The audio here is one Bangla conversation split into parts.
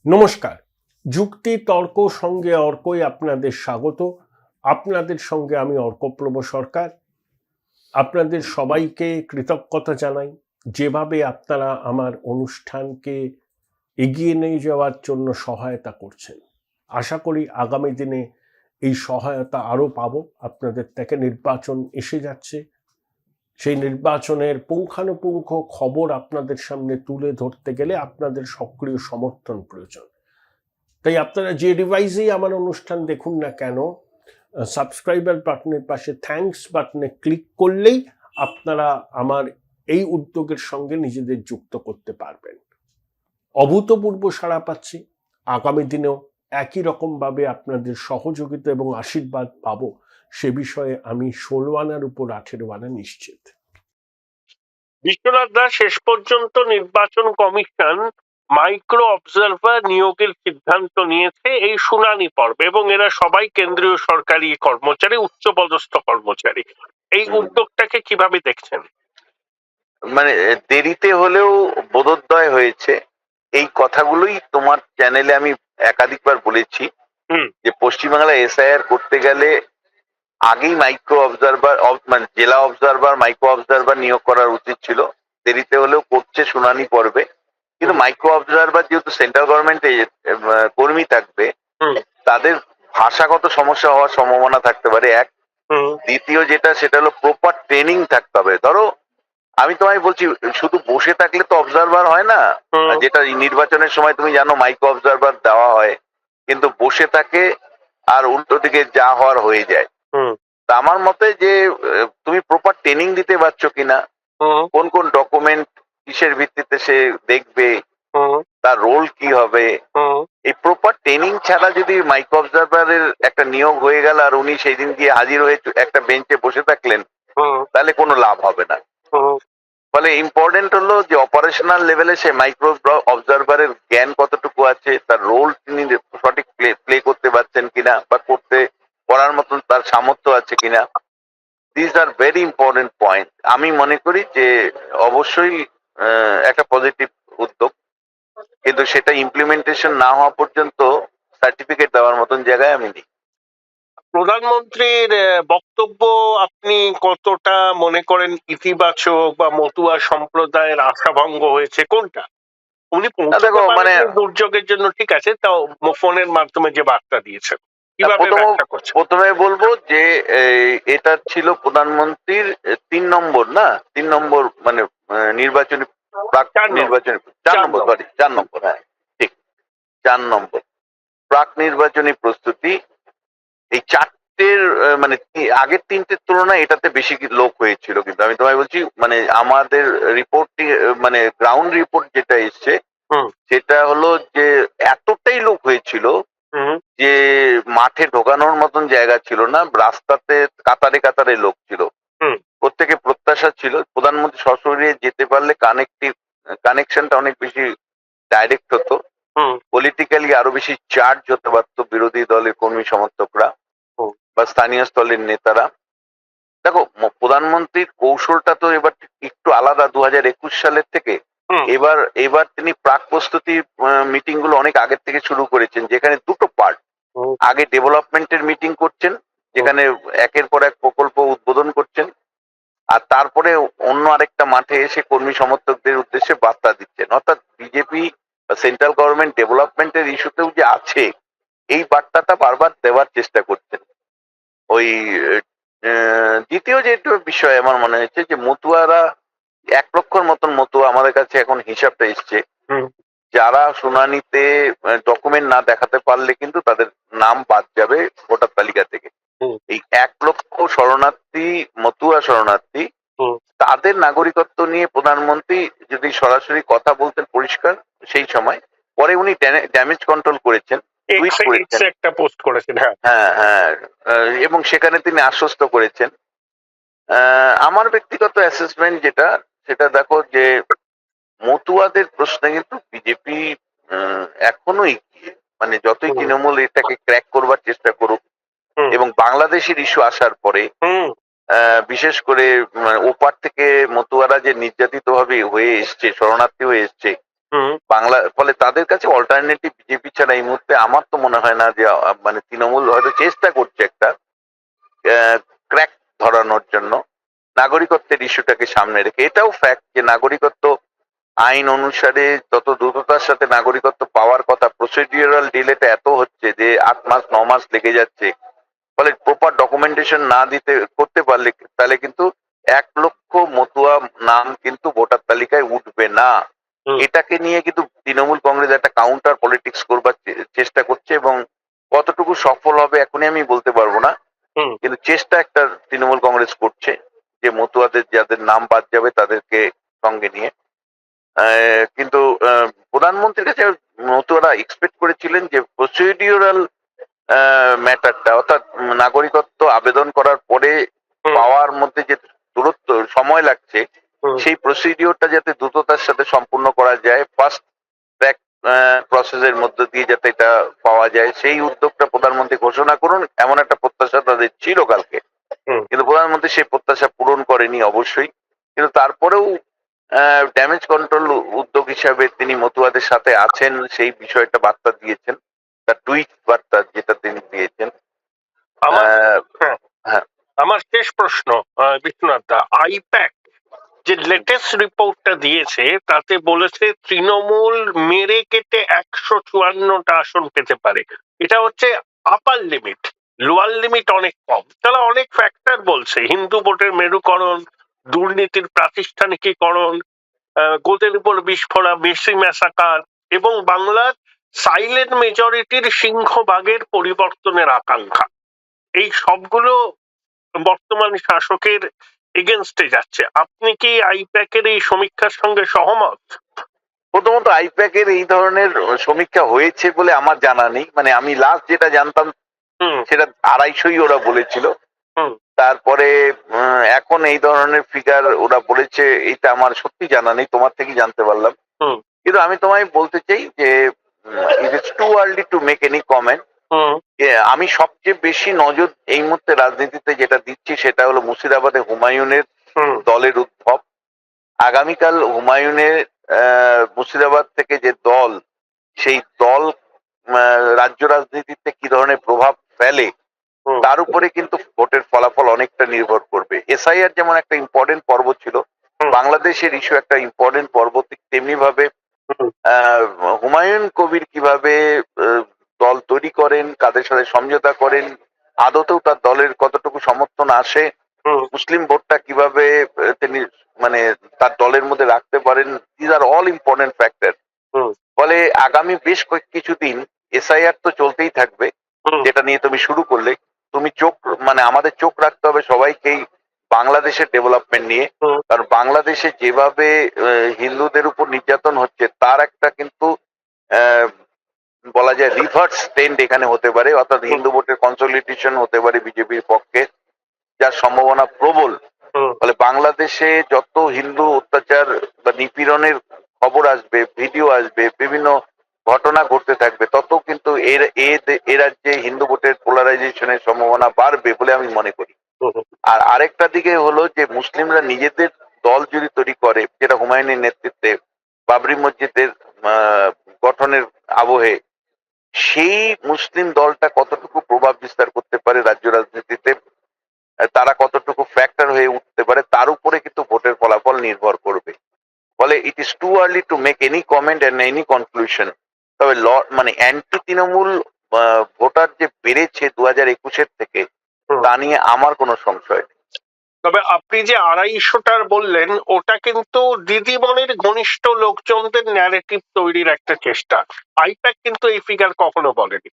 নমস্কার। যুক্তি তর্ক সঙ্গে অর্কই আপনাদের স্বাগত। আপনাদের সঙ্গে আমি অর্কপ্রভ সরকার। আপনাদের সবাইকে কৃতজ্ঞতা জানাই, যেভাবে আপনারা আমার অনুষ্ঠানকে এগিয়ে নিয়ে যাওয়ার জন্য সহায়তা করছেন। আশা করি আগামী দিনে এই সহায়তা আরও পাবো। আপনাদের থেকে নির্বাচন এসে যাচ্ছে, সেই নির্বাচনের পুঙ্খানুপুঙ্খ খবর আপনাদের সামনে তুলে ধরতে গেলে আপনাদের সক্রিয় সমর্থন প্রয়োজন। তাই আপনারা যে ডিভাইসেই আমার অনুষ্ঠান দেখুন না কেন, সাবস্ক্রাইবার বাটনের পাশে থ্যাঙ্কস বাটনে ক্লিক করলেই আপনারা আমার এই উদ্যোগের সঙ্গে নিজেদের যুক্ত করতে পারবেন। অভূতপূর্ব সাড়া পাচ্ছি। আগামী দিনেও একই রকমভাবে আপনাদের সহযোগিতা এবং আশীর্বাদ পাবো, সে বিষয়ে আমি 16 আনার উপর 18 আনা নিশ্চিত। বিশ্বনাথ দাস, শেষ পর্যন্ত নির্বাচন কমিশন মাইক্রো অবজারভার নিয়োগের সিদ্ধান্ত নিয়েছে এই শুনানি পর্বে, এবং এরা সবাই কেন্দ্রীয় সরকারি কর্মচারী, উচ্চপদস্থ কর্মচারী। এই উদ্যোগটাকে কিভাবে দেখছেন? মানে দেরিতে হলেও বোধোদয় হয়েছে। এই কথাগুলোই তোমার চ্যানেলে আমি একাধিকবার বলেছি যে পশ্চিমবাংলায় এসআইআর করতে গেলে আগেই মাইক্রো অবজারভার, মানে জেলা অবজারভার, মাইক্রো অবজারভার নিয়োগ করার উচিত ছিল। দেরিতে হলেও করছে শুনানি পর্বে। কিন্তু মাইক্রো অবজারভার যেহেতু সেন্ট্রাল গভর্নমেন্টে কর্মী থাকবে, তাদের ভাষাগত সমস্যা হওয়ার সম্ভাবনা থাকতে পারে এক। দ্বিতীয় যেটা, সেটা হলো প্রপার ট্রেনিং থাকতে হবে। ধরো আমি তোমায় বলছি, শুধু বসে থাকলে তো অবজারভার হয় না। যেটা নির্বাচনের সময় তুমি জানো মাইক্রো অবজারভার দেওয়া হয়, কিন্তু বসে থাকে আর উল্টো দিকে যা হওয়ার হয়ে যায়। তা আমার মতে যে তুমি প্রপার ট্রেনিং দিতে পারছো কিনা, কোন কোন ডকুমেন্ট কিসের ভিত্তিতে সে দেখবে, তার রোল কি হবে, এই প্রপার ট্রেনিং ছাড়া যদি মাইক্রো অবজারভারের একটা নিয়োগ হয়ে গেল আর উনি সেই দিন গিয়ে হাজির হয়ে একটা বেঞ্চে বসে থাকলেন, তাহলে কোনো লাভ হবে না। ফলে ইম্পর্টেন্ট হলো যে অপারেশনাল লেভেলে সে মাইক্রো অবজারভারের জ্ঞান কতটুকু আছে, তার রোল তিনি সঠিক প্লে করতে পারছেন কিনা, বা করার মতন তার সামর্থ্য আছে কিনা। This are very important point. আমি মনে করি যে অবশ্যই একটা পজিটিভ উদ্যোগ, কিন্তু সেটা ইমপ্লিমেন্টেশন না হওয়া পর্যন্ত সার্টিফিকেট দেওয়ার মতন জায়গায় আমি নেই। প্রধানমন্ত্রীর বক্তব্য আপনি কতটা মনে করেন ইতিবাচক, বা মতুয়া সম্প্রদায়ের আশাভঙ্গ হয়েছে, কোনটা? উনি মানে দুর্যোগের জন্য ঠিক আছে, তাও ফোনের মাধ্যমে যে বার্তা দিয়েছেন, কিভাবে ব্যাখ্যা করছেন? প্রথমে বলবো যে এটা ছিল প্রধানমন্ত্রীর 3 নম্বর মানে নির্বাচনী, নির্বাচনী 4 নম্বর, হ্যাঁ ঠিক, 4 নম্বর প্রাক নির্বাচনী প্রস্তুতি। এই 4টের মানে আগের 3টের তুলনায় এটাতে বেশি লোক হয়েছিল। কিন্তু আমি তোমায় বলছি, মানে আমাদের রিপোর্টটি, মানে গ্রাউন্ড রিপোর্ট যেটা এসছে, সেটা হলো যে এতটাই লোক হয়েছিল যে মাঠে ঢোকানোর মতন জায়গা ছিল না, রাস্তাতে কাতারে কাতারে লোক ছিল। প্রত্যেকে প্রত্যাশা ছিল প্রধানমন্ত্রী সশরীরে যেতে পারলে কানেকশনটা অনেক বেশি ডাইরেক্ট হতো, পলিটিক্যালি আরো বেশি চার্জ হতে পারতো বিরোধী দলের কর্মী সমর্থকরা বা স্থানীয় স্তরের নেতারা। দেখো, প্রধানমন্ত্রীর কৌশলটা তো এবার একটু আলাদা 2021 সালের থেকে। এবার তিনি প্রাক প্রস্তুতি মিটিং গুলো অনেক আগের থেকে শুরু করেছেন, যেখানে দুটো পার্ট। আগে ডেভেলপমেন্টের মিটিং করছেন, যেখানে একের পর এক প্রকল্প উদ্বোধন করছেন, আর তারপরে অন্য আরেকটা মাঠে এসে কর্মী সমর্থকদের উদ্দেশ্যে বার্তা দিচ্ছেন। অর্থাৎ বিজেপি বা সেন্ট্রাল গভর্নমেন্ট ডেভেলপমেন্টের ইস্যুতেও যে আছে, এই বার্তাটা বারবার দেওয়ার চেষ্টা করছেন। ওই দ্বিতীয় যে বিষয় আমার মনে হয়েছে যে মতুয়ারা 1 লক্ষর মতন মতুয়া আমাদের কাছে এখন হিসাবটা এসছে, যারা শুনানিতে ডকুমেন্ট না দেখাতে পারলে কিন্তু তাদের নাম বাদ যাবে ভোটার তালিকা থেকে। এই 1 লক্ষ শরণার্থী, মতুয়া শরণার্থী, তাদের নাগরিকত্ব নিয়ে প্রধানমন্ত্রী যদি সরাসরি কথা বলতেন পরিষ্কার সেই সময়, পরে উনি ড্যামেজ কন্ট্রোল করেছেন, একটা পোস্ট করেছেন, হ্যাঁ, এবং সেখানে তিনি আশ্বস্ত করেছেন। আমার ব্যক্তিগত অ্যাসেসমেন্ট যেটা, সেটা দেখো যে মতুয়াদের প্রশ্নে কিন্তু বিজেপি এখনো এগিয়ে। মানে যতই তৃণমূল এটাকে ক্র্যাক করবার চেষ্টা করুক, এবং বাংলাদেশের ইস্যু আসার পরে বিশেষ করে ওপার থেকে মতুয়ারা যে নির্যাতিত ভাবে হয়ে এসছে, শরণার্থী হয়ে এসছে, হুম, বাংলা, ফলে তাদের কাছে অল্টারনেটিভ বিজেপি ছাড়া এই মুহূর্তে আমার তো মনে হয় না যে মানে তৃণমূল হয়তো চেষ্টা করছে একটা ক্র্যাক ধরানোর জন্য নাগরিকত্বের ইস্যুটাকে সামনে রেখে। এটাও ফ্যাক্ট যে নাগরিকত্ব আইন অনুসারে যত দ্রুততার সাথে নাগরিকত্ব পাওয়ার কথা, প্রসিডিউরাল ডিলেটা এত হচ্ছে যে 8 মাস 9 মাস লেগে যাচ্ছে। ফলে প্রপার ডকুমেন্টেশন না দিতে করতে পারলে তাহলে কিন্তু 1 লক্ষ মতুয়া নাম কিন্তু ভোটার তালিকায় উঠবে না। হুম, এটাকে নিয়ে কিন্তু তৃণমূল কংগ্রেস একটা কাউন্টার পলিটিক্স করবার চেষ্টা করছে, এবং কতটুকু সফল হবে এখনই আমি বলতে পারবো না, হুম। কিন্তু চেষ্টা একটা তৃণমূল কংগ্রেস করছে যে মতুয়াদের যাদের নাম বাদ যাবে তাদেরকে সঙ্গে নিয়ে। কিন্তু প্রধানমন্ত্রীর কাছে মতুয়ারা এক্সপেক্ট করেছিলেন যে প্রসিডিউরাল ম্যাটারটা, অর্থাৎ নাগরিকত্ব আবেদন করার পরে হুম, পাওয়ার মধ্যে যে দূরত্ব সময় লাগছে, হুম, সেই প্রসিডিওরটা যাতে দ্রুততার সাথে সম্পূর্ণ করা যায়, ফার্স্ট ট্র্যাক প্রসেসের মধ্য দিয়ে যাতে এটা পাওয়া যায়, সেই উদ্যোগটা প্রধানমন্ত্রী ঘোষণা করুন এমন একটা প্রত্যাশা তাদের ছিল কালকে। হুম। কিন্তু প্রধানমন্ত্রী সেই প্রত্যাশা পূরণ করেনি অবশ্যই, কিন্তু তারপরেও ড্যামেজ কন্ট্রোল উদ্যোগ হিসাবে তিনি মতুয়াদের সাথে আছেন সেই বিষয়টা বার্তা দিয়েছেন, তার টুইট বার্তা যেটা তিনি দিয়েছেন। আমার আহ, হ্যাঁ, হ্যাঁ, আমার শেষ প্রশ্ন, বিশ্বনাথ দা, আইপ্যাক যে লেটেস্ট রিপোর্টটা দিয়েছে তাতে বলেছে তৃণমূল মেরে কেটে 154টা আসন পেতে পারে। এটা হচ্ছে আপার লিমিট, লোয়ার লিমিট অনেক কম। তারা অনেক ফ্যাক্টর বলছে, হিন্দু ভোটের মেরুকরণ, দুর্নীতির প্রাতিষ্ঠানিকীকরণ, গোদের উপর বিস্ফোরা, বেশি ম্যাসাকার, এবং বাংলার সাইলেন্ট মেজরিটির সিংহভাগের পরিবর্তনের আকাঙ্ক্ষা। এই সবগুলো বর্তমান শাসকের এগেনস্টে যাচ্ছে। আপনি কি আইপ্যাকের এই সমীক্ষার সঙ্গে সহমত? প্রথমত আইপ্যাকের এই ধরনের সমীক্ষা হয়েছে বলে আমার জানা নেই, মানে আমি লাস্ট যেটা জানতাম হুম, সেটা 250ই ওরা বলেছিল। হুম, তারপরে এখন এই ধরনের ফিগার ওরা বলেছে, এটা আমার সত্যি জানা নেই, তোমার থেকেই জানতে পারলাম। হুম, কিন্তু আমি তোমায় বলতে চাই যে it is too early to make any comment. হুম, আমি সবচেয়ে বেশি নজর এই মুহূর্তে রাজনীতিতে যেটা দিচ্ছি সেটা হলো মুর্শিদাবাদে হুমায়ুনের হুম, দলের উদ্ভব। আগামীকাল হুমায়ুনের মুর্শিদাবাদ থেকে যে দল, সেই দল রাজ্য রাজনীতিতে কি ধরনের প্রভাব ফেলে হুম, তার উপরে কিন্তু ভোটের ফলাফল অনেকটা নির্ভর করবে। এসআইআর যেমন একটা ইম্পর্টেন্ট পর্ব ছিল, হুম, বাংলাদেশের ইস্যু একটা ইম্পর্টেন্ট পর্ব, ঠিক তেমনি ভাবে হুম, আহ, হুমায়ুন কবির কিভাবে আহ, দল তৈরি করেন, কাদের সাথে সমঝোতা করেন, আদতেও তার দলের কতটুকু সমর্থন আসে, হুম, মুসলিম ভোটটা কিভাবে তিনি মানে তার দলের মধ্যে রাখতে পারেন, these are all important factor. হুম, ফলে আগামী বেশ কিছুদিন এসআইআর তো চলতেই থাকবে, হুম, যেটা নিয়ে তুমি শুরু করলে। তুমি চোখ মানে আমাদের চোখ রাখতে হবে সবাইকেই বাংলাদেশের ডেভেলপমেন্ট নিয়ে, হুম, কারণ বাংলাদেশে যেভাবে হিন্দুদের উপর নির্যাতন হচ্ছে তার একটা কিন্তু আহ, বলা যায় রিভার্স ট্রেন্ড এখানে হতে পারে, অর্থাৎ হুম, হিন্দু ভোটের কনসলিডেশন হতে পারে বিজেপির পক্ষে, যার সম্ভাবনা প্রবল। হুম, ফলে বাংলাদেশে যত হিন্দু অত্যাচার বা নিপীড়নের খবর আসবে, ভিডিও আসবে, বিভিন্ন ঘটনা ঘটতে থাকবে, তত কিন্তু এ রাজ্যে হিন্দু ভোটের পোলারাইজেশনের সম্ভাবনা বাড়বে বলে আমি মনে করি। হুম, আর আরেকটা দিকে হলো যে মুসলিমরা নিজেদের দল যদি তৈরি করে, যেটা হুমায়ুনের নেতৃত্বে বাবরি মসজিদের আহ, গঠনের আবহে, সেই মুসলিম দলটা কতটুকু প্রভাব বিস্তার করতে পারে রাজ্য রাজনীতিতে, তারা কতটুকু ফ্যাক্টর হয়ে উঠতে পারে, তার উপরে কিন্তু ভোটের ফলাফল নির্ভর করবে। ফলে it is too early to make any comment and any conclusion. তবে মানে অ্যান্টি তৃণমূল ভোটার যে বেড়েছে 2021-এর থেকে, হুম। তা নিয়ে আমার কোনো সংশয় নেই। তবে আপনি যে 250টার বললেন, ওটা কিন্তু দিদিমণির ঘনিষ্ঠ লোকজনদের ন্যারেটিভ তৈরির একটা চেষ্টা। আইপ্যাক কিন্তু এই ফিগার কখনো বলেনি।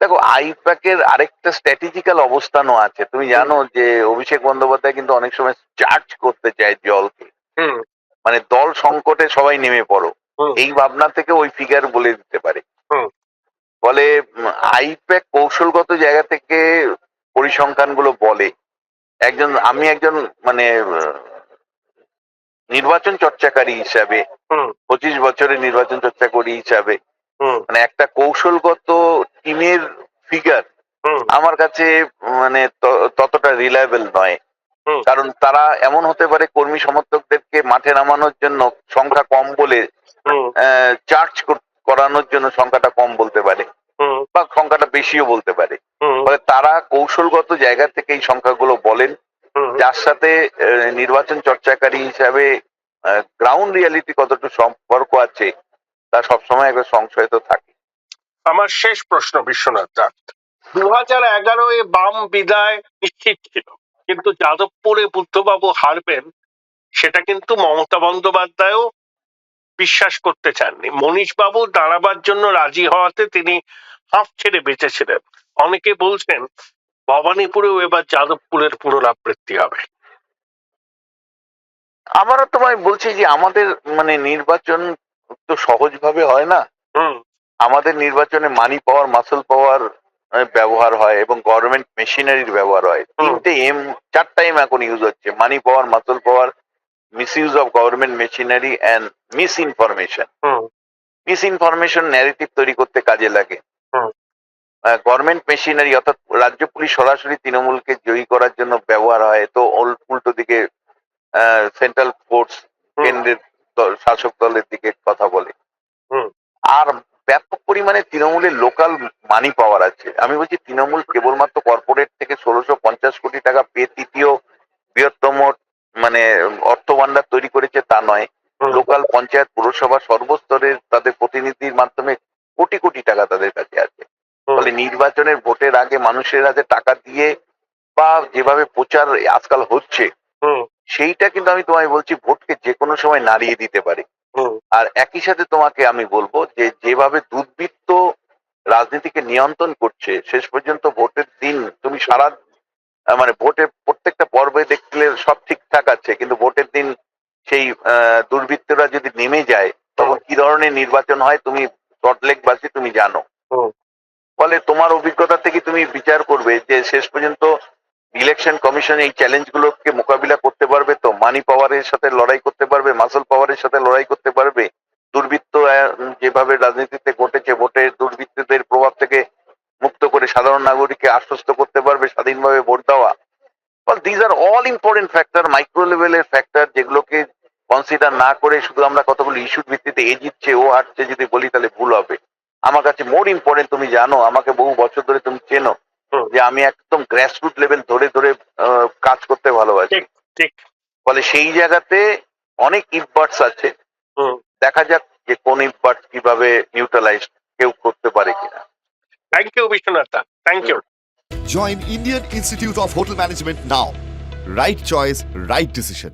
দেখো, আইপ্যাকের আরেকটা স্ট্র্যাটেজিক্যাল অবস্থানও আছে। তুমি হুম, জানো যে অভিষেক বন্দ্যোপাধ্যায় কিন্তু অনেক সময় চার্জ করতে চায় জলকে, হুম, মানে দল সংকটে সবাই নেমে পড়ো, হুম, এই ভাবনা থেকে ওই ফিগার বলে দিতে পারে। হুম, ফলে আইপ্যাক কৌশলগত জায়গা থেকে পরিসংখ্যান গুলো বলে। আমি একজন মানে নির্বাচন চর্চাকারী হিসাবে, হুম, 25 বছরের নির্বাচন চর্চাকারী হিসাবে, হুম, মানে একটা কৌশলগত টিমের ফিগার হুম, আমার কাছে মানে ততটা রিলায়েবল নয়। হুম, কারণ তারা এমন হতে পারে কর্মী সমর্থকদেরকে মাঠে নামানোর জন্য সংখ্যা কম বলে হুম, চার্জ করানোর জন্য সংখ্যাটা কম বলতে পারে হুম, বা সংখ্যাটা বেশিও বলতে পারে। হুম, ফলে তারা কৌশলগত জায়গা থেকে এই সংখ্যাগুলো বলেন, হুম। যার সাথে নির্বাচন চর্চাকারী হিসাবে গ্রাউন্ড রিয়ালিটি কতটুকু সম্পর্ক আছে তা সবসময় একটা সংশয় তো থাকে। আমার শেষ প্রশ্ন বিশ্বনাথ দাস, 2011-এ বাম বিদায় নিশ্চিত ছিল, কিন্তু যাদবপুরে বুদ্ধবাবু হারবেন সেটা কিন্তু মমতা বন্দ্যোপাধ্যায়ও বিশ্বাস করতে চাননি। মনীশ বাবু দাঁড়াবার জন্য রাজি হওয়াতে তিনি হাঁফ ছেড়ে বেঁচেছিলেন। অনেকে বলছেন ভবানীপুরেও এবার যাদবপুরের পুনরাবৃত্তি হবে। আমারও তোমায় বলছি যে আমাদের মানে নির্বাচন তো সহজভাবে হয় না। হুম, আমাদের নির্বাচনে মানি পাওয়ার, মাসল পাওয়ার ব্যবহার হয় এবং গভর্নমেন্ট মেশিনারির ব্যবহার হয়। চারটা এম এখন ইউজ হচ্ছে: money power, muscle power, misuse of government machinery and misinformation. হুম, মিস ইনফরমেশন ন্যারেটিভ তৈরি করতে কাজে লাগে। হুম, গভর্নমেন্ট মেশিনারি অর্থাৎ রাজ্য পুলিশ সরাসরি তৃণমূলকে জয়ী করার জন্য ব্যবহার হয়, তো উল্টো দিকে সেন্ট্রাল ফোর্স হুম, কেন্দ্রের শাসক দলের দিকে কথা বলে। হুম, আর ব্যাপক পরিমাণে তৃণমূলের লোকাল মানি পাওয়ার আছে। আমি বলছি তৃণমূল কেবলমাত্র কর্পোরেট থেকে 1650 কোটি টাকা পেয়ে তৃতীয় বৃহত্তম মানে অর্থ ভান্ডার তৈরি করেছে তা নয়। হুম, লোকাল পঞ্চায়েত, পুরসভা সর্বস্তরের তাদের প্রতিনিধির মাধ্যমে কোটি কোটি টাকা তাদের কাছে আছে। হুম, ফলে নির্বাচনের ভোটের আগে মানুষের হাতে টাকা দিয়ে বা যেভাবে প্রচার আজকাল হচ্ছে, হুম, সেইটা কিন্তু আমি তোমায় বলছি ভোটকে যে কোনো সময় নাড়িয়ে দিতে পারে। হুম, আর একই সাথে তোমাকে আমি বলবো যে যেভাবে দুর্বৃত্ত রাজনীতিকে নিয়ন্ত্রণ করছে, শেষ পর্যন্ত ভোটের দিন তুমি সারা মানে ভোটের প্রত্যেকটা পর্বে দেখলে সব ঠিকঠাক আছে, কিন্তু ভোটের দিন সেই দুর্বৃত্তরা যদি নেমে যায় তখন কি ধরনের নির্বাচন হয় তুমি সল্টলেকবাসী তুমি জানো। হুম। ফলে তোমার অভিজ্ঞতা থেকে তুমি বিচার করবে যে শেষ পর্যন্ত ইলেকশন কমিশন এই চ্যালেঞ্জগুলোকে মোকাবিলা করতে পারবে, তো মানি পাওয়ারের সাথে লড়াই করতে পারবে, মাসল পাওয়ারের সাথে লড়াই করতে পারবে, দুর্বৃত্ত যেভাবে রাজনীতিতে ঘটেছে ভোটে দুর্বৃত্তদের প্রভাব থেকে মুক্ত করে সাধারণ নাগরিককে আশ্বস্ত করতে পারবে স্বাধীনভাবে ভোট দেওয়া। These are all important factor, micro লেভেলের ফ্যাক্টর, যেগুলোকে কনসিডার না করে শুধু আমরা কতগুলো ইস্যুর ভিত্তিতে এ জিতছে ও হারছে যদি বলি তাহলে ভুল হবে। আমার কাছে মোর ইম্পর্টেন্ট, তুমি জানো আমাকে বহু বছর ধরে, তুমি চেনো হুম, যে আমি একদম গ্রাসরুট লেভেল ধরে ধরে কাজ করতে ভালোবাসি। ঠিক, ঠিক। ফলে সেই জায়গাতে অনেক ইফবার্টস আছে, হুম। দেখা যাক যে কোন ইফবার্টস কিভাবে নিউট্রালাইজ কেউ করতে পারে কিনা। Thank you Vishwanath da, thank you. Join Indian Institute of Hotel Management now. Right choice, right decision.